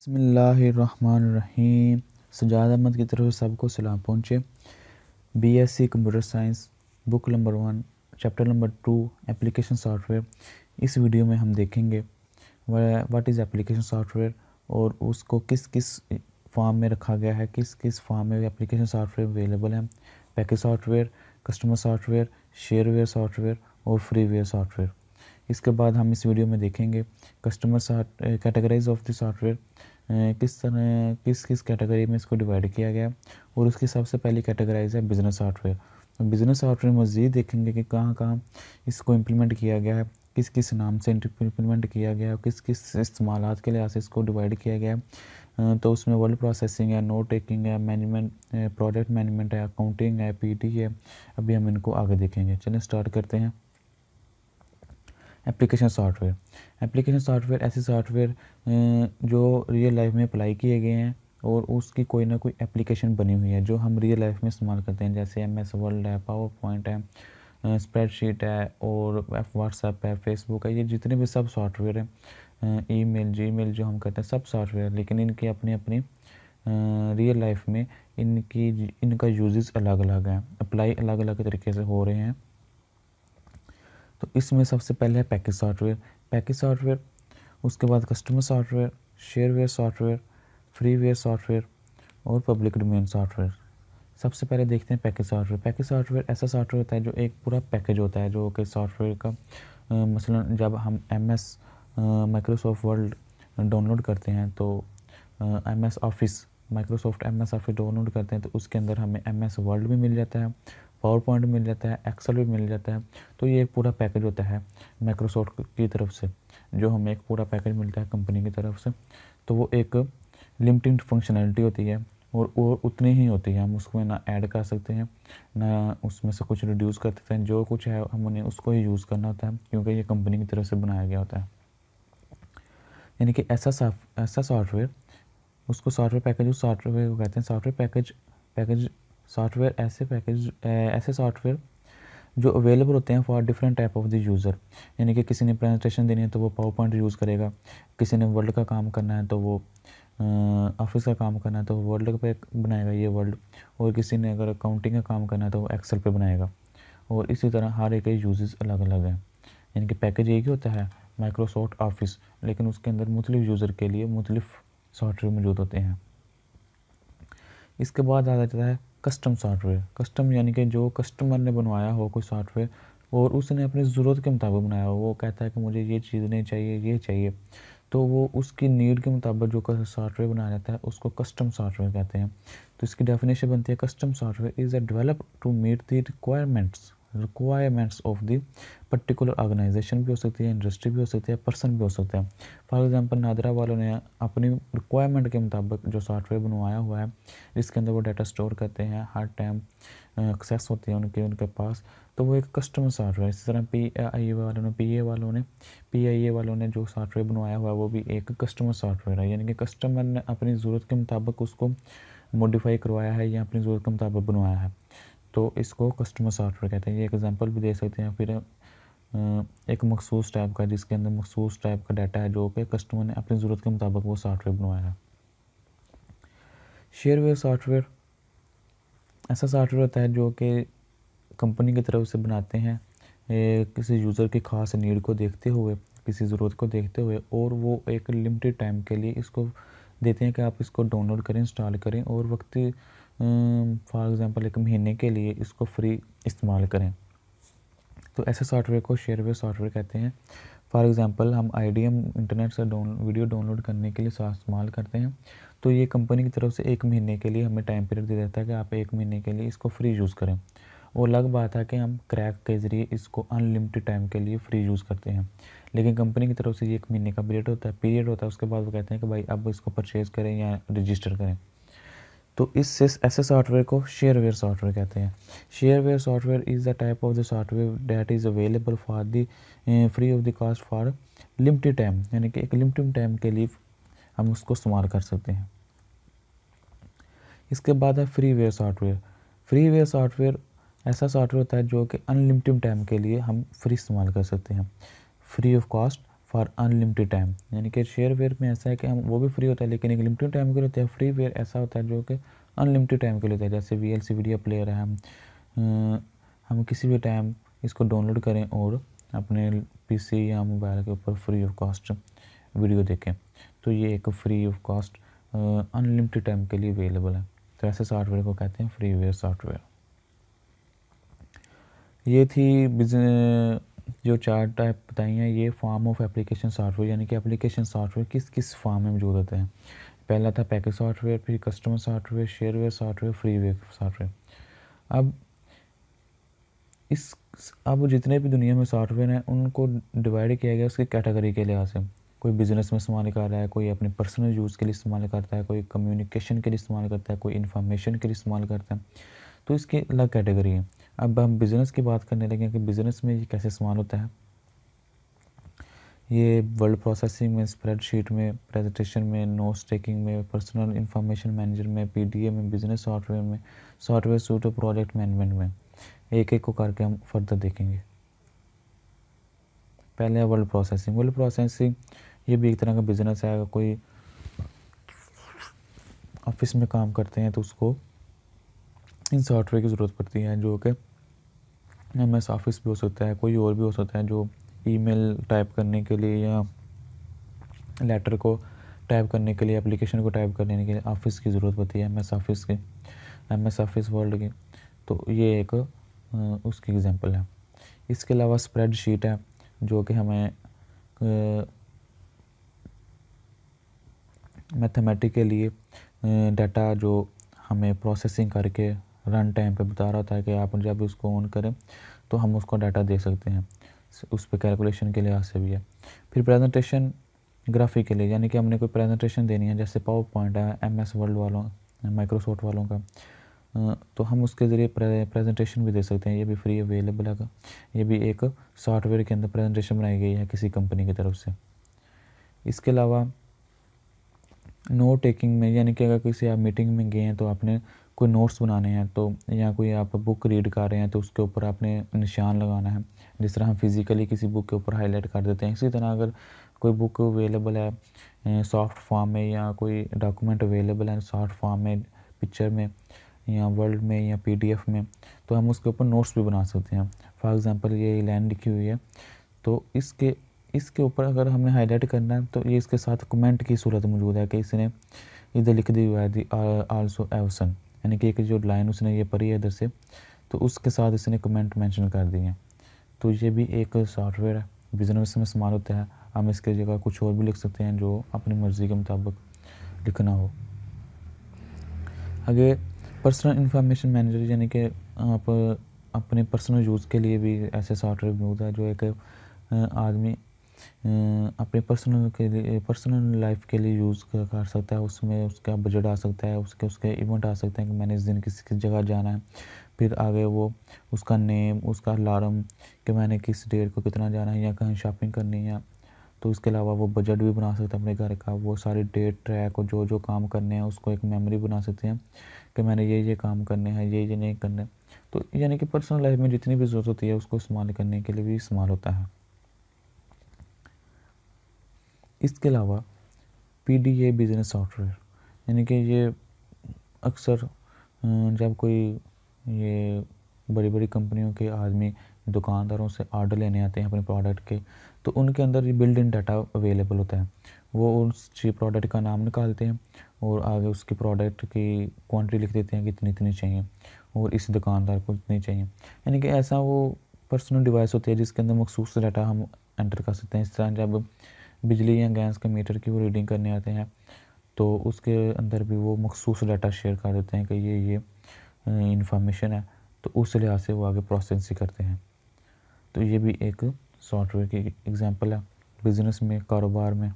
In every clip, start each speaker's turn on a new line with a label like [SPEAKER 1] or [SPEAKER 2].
[SPEAKER 1] बिस्मिल्लाहिर्रहमानिर्रहीम। सजाद अहमद की तरफ से सबको सलाम पहुँचे। BSc computer science book number 1 chapter number 2 application software. इस वीडियो में हम देखेंगे व्हाट इज़ एप्लीकेशन सॉफ्टवेयर और उसको किस किस फॉर्म में रखा गया है, किस किस फॉर्म में एप्लीकेशन सॉफ्टवेयर अवेलेबल है। Package software, customer software, shareware software और फ्रीवेयर सॉफ्टवेयर। इसके बाद हम इस वीडियो में देखेंगे customer categorise of the software, किस तरह किस कैटेगरी में इसको डिवाइड किया गया और उसकी सबसे पहली कैटेगराइज है बिज़नेस सॉफ्टवेयर। बिज़नेस सॉफ्टवेयर मज़ीद देखेंगे कि कहाँ कहाँ इसको इम्प्लीमेंट किया गया है, किस किस नाम से इम्प्लीमेंट किया गया है, किस किस इस्तेमालात के लिहाज से इसको डिवाइड किया गया है। तो उसमें वर्ड प्रोसेसिंग है, नोट टेकिंग है, मैनेजमेंट, प्रोडक्ट मैनेजमेंट है, अकाउंटिंग है, पीटी है। अभी हम इनको आगे देखेंगे। चलिए स्टार्ट करते हैं। Application software. एप्लीकेशन सॉफ्टवेयर ऐसे सॉफ्टवेयर जो रियल लाइफ में अप्लाई किए गए हैं और उसकी कोई ना कोई एप्लीकेशन बनी हुई है जो हम रियल लाइफ में इस्तेमाल करते हैं, जैसे एमएस वर्ड है, पावर पॉइंट है, स्प्रेडशीट है और व्हाट्सएप है, फेसबुक है। ये जितने भी सब सॉफ्टवेयर हैं, ईमेल, जीमेल जो हम करते हैं, सब सॉफ्टवेयर, लेकिन इनकी अपनी अपनी रियल लाइफ में इनका यूजेस अलग अलग हैं, अप्लाई अलग अलग तरीके से हो रहे हैं। तो इसमें सबसे पहले है पैकेज सॉफ्टवेयर। पैकेज सॉफ्टवेयर, उसके बाद customer software, shareware software, freeware software और पब्लिक डोमेन सॉफ्टवेयर। सबसे पहले देखते हैं पैकेज सॉफ्टवेयर। पैकेज सॉफ्टवेयर ऐसा सॉफ्टवेयर होता है जो एक पूरा पैकेज होता है, जो कि सॉफ्टवेयर का मसलन जब हम एमएस माइक्रोसॉफ्ट वर्ड डाउनलोड करते हैं तो MS office, Microsoft MS office download करते हैं तो उसके अंदर हमें एमएस वर्ड भी मिल जाता है, पावर पॉइंट मिल जाता है, एक्सेल भी मिल जाता है। तो ये एक पूरा पैकेज होता है माइक्रोसॉफ्ट की तरफ से, जो हमें एक पूरा पैकेज मिलता है कंपनी की तरफ से। तो वो एक लिमिटेड फंक्शनैलिटी होती है और उतनी ही होती है, हम उसमें ना ऐड कर सकते हैं ना उसमें से कुछ रिड्यूस कर सकते हैं। जो कुछ है हमने उसको ही यूज़ करना होता है क्योंकि ये कंपनी की तरफ से बनाया गया होता है। यानी कि ऐसा सॉफ्टवेयर, उसको सॉफ्टवेयर पैकेज, उस सॉफ्टवेयर को कहते हैं सॉफ्टवेयर पैकेज सॉफ्टवेयर। ऐसे सॉफ्टवेयर जो अवेलेबल होते हैं for different type of the user. यानी कि किसी ने प्रेजेंटेशन देनी है तो वो पावर पॉइंट यूज़ करेगा, किसी ने वर्ल्ड का काम करना है तो वो ऑफिस का काम करना है तो वो वर्ल्ड पे बनाएगा ये वर्ल्ड, और किसी ने अगर अकाउंटिंग का काम करना है तो वो एक्सेल पे बनाएगा। और इसी तरह हर एक के यूजेस अलग अलग हैं। यानी कि पैकेज एक ही होता है माइक्रोसॉफ्ट ऑफिस, लेकिन उसके अंदर मुख्तलिफ यूज़र के लिए मुख्तलिफ सॉफ्टवेयर मौजूद होते हैं। इसके बाद आ जाता है कस्टम सॉफ्टवेयर। कस्टम यानी कि जो कस्टमर ने बनवाया हो कोई सॉफ्टवेयर और उसने अपनी ज़रूरत के मुताबिक बनाया हो। वो कहता है कि मुझे ये चीज़ नहीं चाहिए, ये चाहिए, तो वो उसकी नीड के मुताबिक जो सॉफ्टवेयर बनाया जाता है उसको कस्टम सॉफ्टवेयर कहते हैं। तो इसकी डेफिनेशन बनती है, custom software is a develop to meet the requirements of the particular organisation भी हो सकती है, इंडस्ट्री भी हो सकती है, पर्सन भी हो सकता है। फॉर एग्जांपल नादरा वालों ने अपनी रिक्वायरमेंट के मुताबिक जो सॉफ्टवेयर बनवाया हुआ है जिसके अंदर वो डाटा स्टोर करते हैं, हर टाइम एक्सेस होती है उनके पास, तो वो एक कस्टमर सॉफ्टवेयर। इसी तरह पीआईए वालों ने जो सॉफ्टवेयर बनवाया हुआ है वो भी एक कस्टमर सॉफ्टवेयर है। यानी कि कस्टमर ने अपनी ज़रूरत के मुताबिक उसको मॉडिफाई करवाया है या अपनी ज़रूरत के मुताबिक बनवाया है, तो इसको कस्टमर सॉफ्टवेयर कहते हैं। ये एक एग्जांपल भी दे सकते हैं। फिर एक मखसूस टाइप का, जिसके अंदर मखसूस टाइप का डाटा है जो कि कस्टमर ने अपनी ज़रूरत के मुताबिक वो सॉफ्टवेयर बनवाया है। शेयरवेयर सॉफ्टवेयर ऐसा सॉफ्टवेयर होता है जो कि कंपनी की तरफ से बनाते हैं किसी यूज़र की ख़ास नीड को देखते हुए, किसी ज़रूरत को देखते हुए, और वो एक लिमिटेड टाइम के लिए इसको देते हैं कि आप इसको डाउनलोड करें, इंस्टॉल करें और वक्ती फॉर एग्ज़ाम्पल 1 महीने के लिए इसको फ्री इस्तेमाल करें। तो ऐसे सॉफ्टवेयर को शेयरवेयर सॉफ्टवेयर कहते हैं। फॉर एग्ज़ाम्पल हम IDM इंटरनेट से वीडियो डाउनलोड करने के लिए इस्तेमाल करते हैं, तो ये कंपनी की तरफ से 1 महीने के लिए हमें टाइम पीरियड दे देता है कि आप 1 महीने के लिए इसको फ्री यूज़ करें। और अलग बात है कि हम क्रैक के ज़रिए इसको अनलिमिटेड टाइम के लिए फ्री यूज़ करते हैं, लेकिन कंपनी की तरफ से ये 1 महीने का पीरियड होता है। उसके बाद वो कहते हैं कि भाई अब इसको परचेज़ करें या रजिस्टर करें। तो इससे ऐसे सॉफ्टवेयर को शेयरवेयर सॉफ्टवेयर कहते हैं। Shareware software is the type of the software that is available for the free of the cost for limited time. यानी कि एक लिमिटेड टाइम के लिए हम उसको इस्तेमाल कर सकते हैं। इसके बाद है फ्रीवेयर सॉफ्टवेयर। फ्रीवेयर सॉफ्टवेयर ऐसा सॉफ्टवेयर होता है जो कि अनलिमिटेड टाइम के लिए हम फ्री इस्तेमाल कर सकते हैं, free of cost for unlimited time, यानी कि शेयरवेयर में ऐसा है कि हम वो भी फ्री होता है लेकिन एक लिमिटेड टाइम के लिए होता है। फ्रीवेयर ऐसा होता है जो कि अनलिमिटेड टाइम के लिए होता है। जैसे VLC वीडियो प्लेयर है, हम किसी भी टाइम इसको डाउनलोड करें और अपने PC या मोबाइल के ऊपर फ्री ऑफ कॉस्ट वीडियो देखें। तो ये एक free of cost unlimited time के लिए अवेलेबल है। तो ऐसे सॉफ्टवेयर को कहते हैं फ्रीवेयर सॉफ्टवेयर। ये थी जो 4 टाइप बताई हैं, ये फॉर्म ऑफ एप्लीकेशन सॉफ्टवेयर, यानी कि एप्लीकेशन सॉफ्टवेयर किस किस फॉर्म में मौजूद होते हैं। पहला था पैकेज सॉफ्टवेयर, फिर customer software, shareware software, freeware software. अब अब जितने भी दुनिया में सॉफ्टवेयर हैं उनको डिवाइड किया गया उसकी कैटेगरी के लिहाज से। कोई बिज़नेस में इस्तेमाल कर रहा है, कोई अपने पर्सनल यूज़ के लिए इस्तेमाल करता है, कोई कम्युनिकेशन के लिए इस्तेमाल करता है, कोई इन्फॉर्मेशन के लिए इस्तेमाल करता है। तो इसकी अलग कैटेगरी है। अब हम बिज़नेस की बात करने लगे कि बिज़नेस में ये कैसे इस्तेमाल होता है। ये वर्ड प्रोसेसिंग में, स्प्रेडशीट में, प्रेजेंटेशन में, नोट्स टेकिंग में, पर्सनल इंफॉर्मेशन मैनेजर में, PDA में, बिजनेस सॉफ्टवेयर में, सॉफ्टवेयर सूट और प्रोजेक्ट मैनेजमेंट में। एक एक को करके हम फर्दर देखेंगे। पहले है वर्ड प्रोसेसिंग। वर्ड प्रोसेसिंग ये भी एक तरह का बिजनेस है। अगर कोई ऑफिस में काम करते हैं तो उसको इन सॉफ्टवेयर की ज़रूरत पड़ती है, जो कि MS ऑफिस भी हो सकता है, कोई और भी हो सकता है, जो ईमेल टाइप करने के लिए या लेटर को टाइप करने के लिए, एप्लीकेशन को टाइप करने के लिए ऑफिस की ज़रूरत पड़ती है, MS ऑफिस की, MS ऑफिस वर्ल्ड की। तो ये एक उसकी एग्जांपल है। इसके अलावा स्प्रेडशीट है, जो कि हमें मैथमेटिकली डाटा जो हमें प्रोसेसिंग करके रन टाइम पे बता रहा था कि आप जब उसको ऑन करें तो हम उसको डाटा दे सकते हैं। उस पर कैलकुलेशन के लिहाज से भी है। फिर प्रेजेंटेशन ग्राफिक के लिए, यानी कि हमने कोई प्रेजेंटेशन देनी है, जैसे पावर पॉइंट है MS वर्ल्ड वालों, माइक्रोसॉफ्ट वालों का, तो हम उसके ज़रिए प्रेजेंटेशन भी दे सकते हैं। ये भी फ्री अवेलेबल है। ये भी एक सॉफ्टवेयर के अंदर प्रेजेंटेशन बनाई गई है किसी कंपनी की तरफ से। इसके अलावा नोट टेकिंग में, यानी कि अगर किसी आप मीटिंग में गए हैं तो आपने कोई नोट्स बनाने हैं, तो या कोई आप बुक रीड कर रहे हैं तो उसके ऊपर आपने निशान लगाना है। जिस तरह हम फिज़िकली किसी बुक के ऊपर हाईलाइट कर देते हैं, इसी तरह अगर कोई बुक अवेलेबल है सॉफ्ट फॉर्म में, या कोई डॉक्यूमेंट अवेलेबल है सॉफ्ट फॉर्म में, पिक्चर में या वर्ड में या PDF में, तो हम उसके ऊपर नोट्स भी बना सकते हैं। फॉर एग्ज़ाम्पल ये लाइन लिखी हुई है, तो इसके ऊपर अगर हमने हाईलाइट करना है तो ये इसके साथ कमेंट की सूरत मौजूद है कि इसने इधर लिख दी हुआ है दी आल्सो एवसन, यानी कि एक जो लाइन उसने ये पढ़ी है इधर से, तो उसके साथ इसने कमेंट मेंशन कर दिए हैं। तो ये भी एक सॉफ्टवेयर है, बिजनेस में इस्तेमाल होता है। हम इसके जगह कुछ और भी लिख सकते हैं जो अपनी मर्ज़ी के मुताबिक लिखना हो। आगे पर्सनल इंफॉर्मेशन मैनेजर, यानी कि आप अपने पर्सनल यूज़ के लिए भी ऐसे सॉफ्टवेयर मौजूद है जो एक आदमी अपने पर्सनल लाइफ के लिए यूज़ कर सकता है। उसमें उसका बजट आ सकता है, उसके इवेंट आ सकते हैं कि मैंने इस दिन किस जगह जाना है। फिर आगे वो उसका नेम, उसका अलार्म कि मैंने किस डेट को कितना जाना है या कहीं शॉपिंग करनी है। तो इसके अलावा वो बजट भी बना सकते हैं अपने घर का, वो सारी डेट ट्रैक और जो जो काम करने हैं उसको एक मेमोरी बना सकते हैं कि मैंने ये काम करने हैं, ये नहीं करने। तो यानी कि पर्सनल लाइफ में जितनी भी ज़रूरत होती है उसको इस्तेमाल करने के लिए भी इस्तेमाल होता है। इसके अलावा PDA बिज़नेस सॉफ्टवेयर, यानी कि ये अक्सर जब कोई ये बड़ी बड़ी कंपनियों के आदमी दुकानदारों से ऑर्डर लेने आते हैं अपने प्रोडक्ट के, तो उनके अंदर ये बिल्ड इन डाटा अवेलेबल होता है। वो उस प्रोडक्ट का नाम निकालते हैं और आगे उसकी प्रोडक्ट की क्वांटिटी लिख देते हैं कि इतनी इतनी चाहिए और इस दुकानदार को इतनी चाहिए। यानी कि ऐसा वो पर्सनल डिवाइस होती है जिसके अंदर मखसूस डाटा हम एंटर कर सकते हैं। इस तरह जब बिजली या गैस के मीटर की वो रीडिंग करने आते हैं तो उसके अंदर भी वो मखसूस डाटा शेयर कर देते हैं कि ये इंफॉर्मेशन है, तो उस लिहाज से वो आगे प्रोसेसिंग करते हैं। तो ये भी एक सॉफ्टवेयर की एग्जांपल है। बिज़नेस में, कारोबार में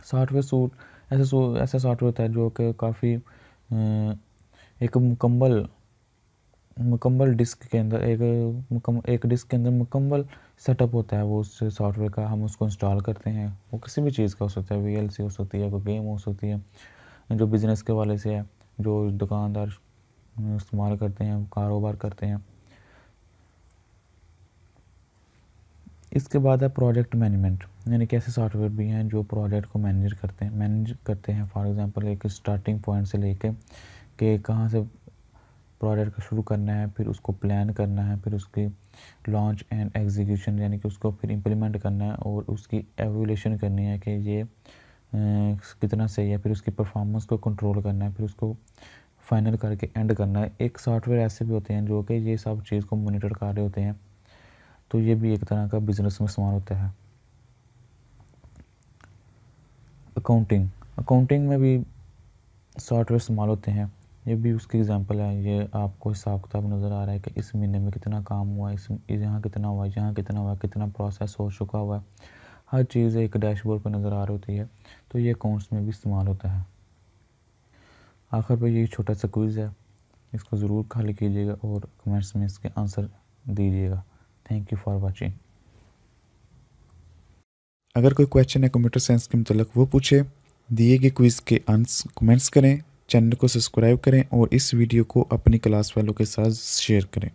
[SPEAKER 1] सॉफ्टवेयर सूट ऐसा सॉफ्टवेयर होता है जो कि काफ़ी एक मुकम्मल डिस्क के अंदर एक डिस्क के अंदर मुकम्मल सेटअप होता है वो उस सॉफ्टवेयर का। हम उसको इंस्टॉल करते हैं, वो किसी भी चीज़ का हो सकता है, VLC हो सकती है, कोई गेम हो सकती है, जो बिज़नेस के वाले से है, जो दुकानदार इस्तेमाल करते हैं, कारोबार करते हैं। इसके बाद है प्रोजेक्ट मैनेजमेंट, यानी कि ऐसे सॉफ्टवेयर भी हैं जो प्रोजेक्ट को मैनेज करते हैं। फॉर एग्जांपल एक स्टार्टिंग पॉइंट से लेके कि कहाँ से प्रोजेक्ट को शुरू करना है, फिर उसको प्लान करना है, फिर उसकी लॉन्च एंड एग्जीक्यूशन यानी कि उसको फिर इम्प्लीमेंट करना है और उसकी एवोल्यूशन करनी है कि ये कितना सही है, फिर उसकी परफॉर्मेंस को कंट्रोल करना है, फिर उसको फाइनल करके एंड करना है। एक सॉफ्टवेयर ऐसे भी होते हैं जो कि ये सब चीज़ को मॉनिटर कर रहे होते हैं, तो ये भी एक तरह का बिजनेस में इस्तेमाल होता है। अकाउंटिंग में भी सॉफ्टवेयर इस्तेमाल होते हैं, ये भी उसकी एग्जांपल है। ये आपको हिसाब किताब नज़र आ रहा है कि इस महीने में कितना काम हुआ, इस यहाँ कितना हुआ, यहाँ कितना हुआ, कितना प्रोसेस हो चुका हुआ, हर चीज़ एक डैशबोर्ड पर नज़र आ रही होती है, तो ये अकाउंट्स में भी इस्तेमाल होता है। आखिर पर ये छोटा सा क्विज़ है, इसको ज़रूर खाली कीजिएगा और कमेंट्स में इसके आंसर दीजिएगा। Thank you for watching.
[SPEAKER 2] अगर कोई क्वेश्चन है कंप्यूटर साइंस के मतलब वो पूछे, दिए गए क्विज़ के आंसर कमेंट्स करें, चैनल को सब्सक्राइब करें और इस वीडियो को अपनी क्लास वालों के साथ शेयर करें।